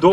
2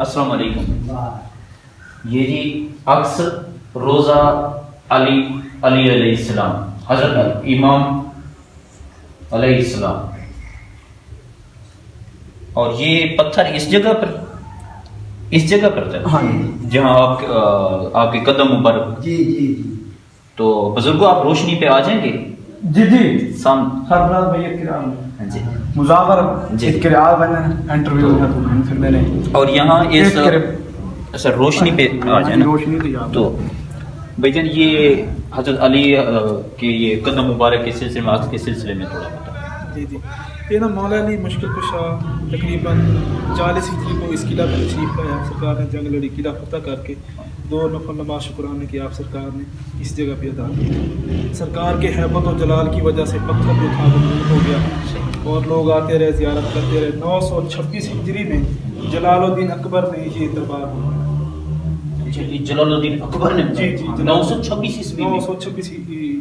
السلام علیکم. یہ جی عکس روزہ علی علیہ السلام، حضرت امام علیہ السلام، اور یہ پتھر اس جگہ پر تھا جہاں آپ کے قدم مبارک. جی جی جی. تو بزرگوں آپ روشنی پہ آ جائیں گے. جی جی سرفراز بھیا جی مظافر جی انٹرویو اور یہاں اس روشنی پہ آ جائیں نا. تو بھائی جان یہ حضرت علی کے یہ قدم مبارک کے سلسلے میں، عکس کے سلسلے میں تھوڑا بتائیں. جی جی. یہ نا مولا علی مشکل کشا تقریباً 40 ہجری کو اس قلعہ پر تشریف لائے. آپ سرکار نے جنگ لڑی، قلعہ فتح کر کے 2 نفل نماز شکرانے کی آپ سرکار نے اس جگہ پہ ادا کی. سرکار کے ہیبت و جلال کی وجہ سے پتھر جو تھا وہ دور ہو گیا اور لوگ آتے رہے، زیارت کرتے رہے. 926 ہجری میں جلال الدین اکبر نے یہ دربار بنوایا. جلال الدین اکبر نے جی جی 926 عیسوی میں. 926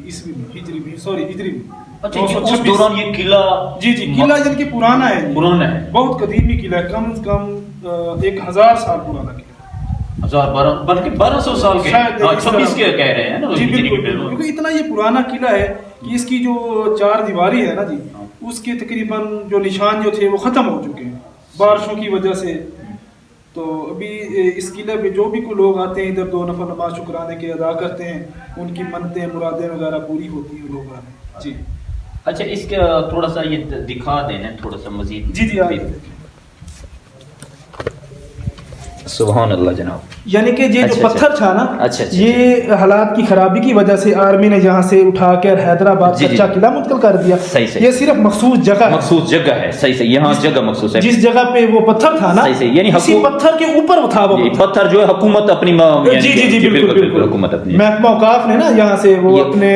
عیسوی میں، ہجری میں، سوری ہجری میں. اچھا اس دوران یہ قلعہ جی جی قلعہ جن کی پرانا ہے، پرانا ہے، بہت قدیمی قلعہ ہے، کم از کم 1000 سال پرانا قلعہ. 1000 بلکہ 1200 سال کے، 26 کے کہہ رہے ہیں نا. جی بالکل، کیونکہ اتنا یہ پرانا قلعہ ہے کہ اس کی جو 4 دیواری ہے نا جی، اس کے تقریباً جو نشان جو تھے وہ ختم ہو چکے ہیں بارشوں کی وجہ سے. تو ابھی اس قلعے پہ جو بھی کوئی لوگ آتے ہیں ادھر 2 نفل نماز شکرانے کے ادا کرتے ہیں، ان کی منتیں مرادیں وغیرہ پوری ہوتی ہیں لوگ آتے ہیں. جی اچھا اس کا تھوڑا سا یہ دکھا دینا تھوڑا سا مزید. جی جی آئیے. سبحان اللہ جناب. یعنی کہ یہ جو پتھر تھا نا، یہ حالات کی خرابی کی وجہ سے آرمی نے یہاں سے اٹھا کر حیدرآباد کچا قلعہ منتقل کر دیا. یہ صرف مخصوص جگہ ہے، صحیح یہاں جگہ مخصوص ہے. جس جگہ پہ وہ پتھر تھا نا، یعنی اسی پتھر کے اوپر تھا وہ پتھر جو ہے حکومت اپنی جی جی جی بالکل حکومت اپنی محکمہ اوقاف نے نا یہاں سے وہ اپنے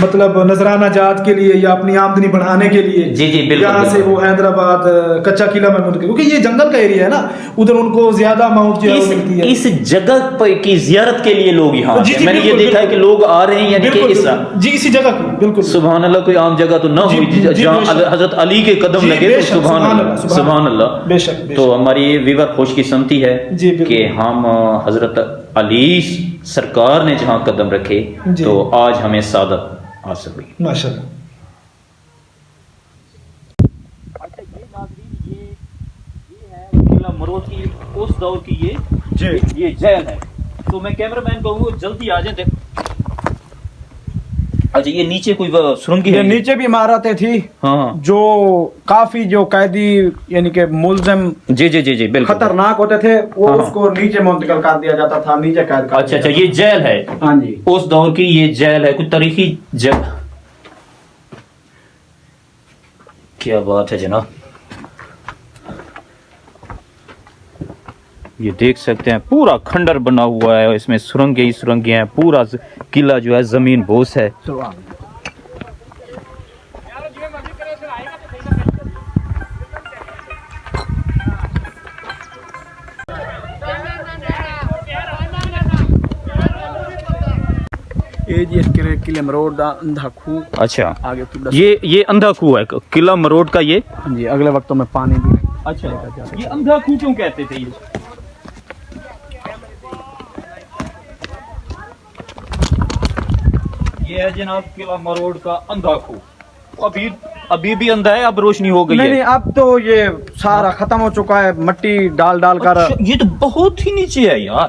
مطلب نذرانہ جات کے لیے یا اپنی آمدنی بڑھانے کے لیے جی جی بالکل یہاں سے وہ حیدرآباد کچا قلعہ میں منتقل، کیونکہ یہ جنگل کا ایریا ہے نا، ادھر ان کو زیادہ اماؤنٹ جو ہے ملتی ہے. اس جگہ کی زیارت کے لیے لوگ یہاں میں نے یہ دیکھا ہے کہ لوگ آ رہے ہیں، یعنی کہ جی اسی جگہ کی بالکل. سبحان اللہ، کوئی عام جگہ تو نہ ہوئی جہاں حضرت علی کے قدم لگے. تو سبحان اللہ. بے شک. تو ہماری ویور خوش قسمتی ہے کہ ہم حضرت علی سرکار نے جہاں قدم رکھے تو آج ہمیں سعادت حاصل ہوئی. ماشاءاللہ. مرود کی اس دور کی یہ جیل ہے. تو میں کیمرہ مین کو جلدی آ جائیں. اچھا یہ نیچے کوئی سرنگی ہے؟ نیچے بھی عمارتیں تھی جو کافی جو قیدی یعنی کہ ملزم جی جی جی جی بالکل خطرناک ہوتے تھے، وہ اس کو نیچے منتقل کر دیا جاتا تھا، نیچے قید کر. اچھا یہ جیل ہے. ہاں جی اس دور کی یہ جیل ہے. کوئی تاریخی جگہ. کیا بات ہے جناب. یہ دیکھ سکتے ہیں پورا کھنڈر بنا ہوا ہے، اس میں سرنگیں ہی سرنگیں ہیں. پورا قلعہ جو ہے زمین بوس ہے. قلعہ مروڑ دا اندھا کھو. اچھا آگے یہ اندھا کھو ہے قلعہ مروڑ کا. یہ جی اگلے وقتوں میں پانی بھی. اچھا یہ اندھا کھو کیوں کہتے تھے؟ یہ ہے جناب قلعہ مروڑ کا اندھا کھو. ابھی بھی اندھا ہے، اب روشنی ہو گئی ہے. نہیں اب تو یہ سارا ختم ہو چکا ہے، مٹی ڈال کر. یہ تو بہت ہی نیچے ہے یار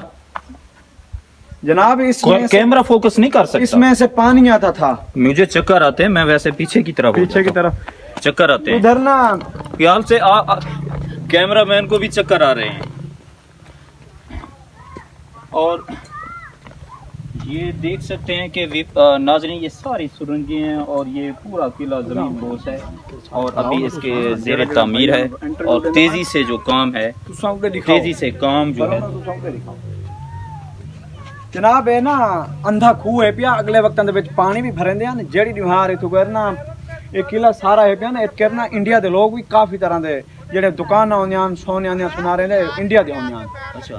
جناب. اس میں کیمرہ فوکس نہیں کر سکتا. اس میں سے پانی آتا تھا. مجھے چکر آتے ہیں، میں ویسے پیچھے کی طرف چکر آتے ہیں ادھر نا. خیال سے کیمرہ مین کو بھی چکر آ رہے ہیں. اور یہ دیکھ سکتے ہیں کہ ناظرین یہ ساری سرنگیں ہیں اور یہ پورا قلعہ زمین بوس ہے اور ابھی اس کے زیر تعمیر ہے اور تیزی سے جو کام ہے، تیزی سے کام جو ہے. جناب ہے نا اندھا کھو ہے پیا. اگلے وقت پانی بھی بھرندے ہیں جیڑی دیوار ہے تو کرنا یہ قلعہ سارا ہے پیا نا. کرنا انڈیا دے لوگ بھی کافی طرح دے جڑے دکان ہوندیاں سونے آندیاں سنا رہے نے انڈیا دے ہوندیاں.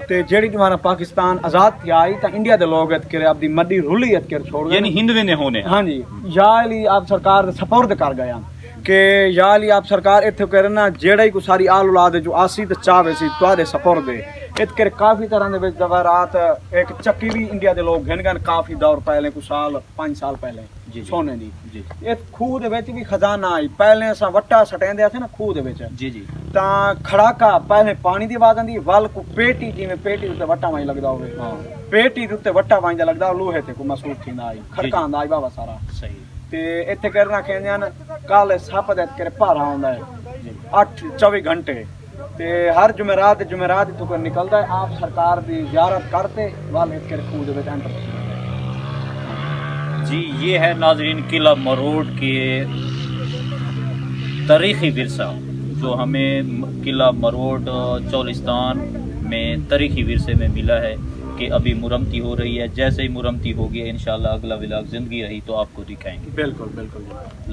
تے جیڑی تمہارا پاکستان آزاد تھی آئی تا انڈیا دے لوگ ات کرے اپنی مڈی رلی ات کر چھوڑ گئے، یعنی ہندوے نے ہونے. ہاں جی یا علی آپ سرکار دے سپورٹ کر گیا کہ یا علی آپ سرکار اتنے کرنا جیڑا ہی کو ساری آل اولاد جو آسی تو چاہے سی تواڈے سپرد دے ات کر کافی طرح دے وچ زواراات ایک چکی بھی انڈیا دے لوگ گھن گن کافی دور پہلے کو سال 5 سال پہلے جی سونے دی جی ایک خوہ دے وچ بھی خزانہ آئی پہلے اساں وٹا سٹیندے تھے نا خوہ دے وچ جی جی تاں کھڑاکا پہلے پانی دی آواز آندی ول کو پیٹی جویں پیٹی تے وٹا وائیں لگدا ہوے ہاں پیٹی تے وٹا وائیں لگدا لوہے تے کو محسوس تھیندا آئی کھڑکاندا آئی بابا سارا صحیح تے ایتھے کرنا کہندے ہیں کل سپ دے کرے پارا ہوندا ہے 24 گھنٹے تے ہر جمعرات تو کر نکلدا ہے آپ سرکار دی زیارت کرتے وال ایت کر خوہ دے وچ انٹر جی یہ ہے ناظرین قلعہ مروٹ کے تاریخی ورثہ جو ہمیں قلعہ مروٹ چولستان میں تاریخی ورثے میں ملا ہے کہ ابھی مرمتی ہو رہی ہے جیسے ہی مرمتی ہوگی انشاءاللہ اگلا ولاگ زندگی رہی تو آپ کو دکھائیں گے بالکل بالکل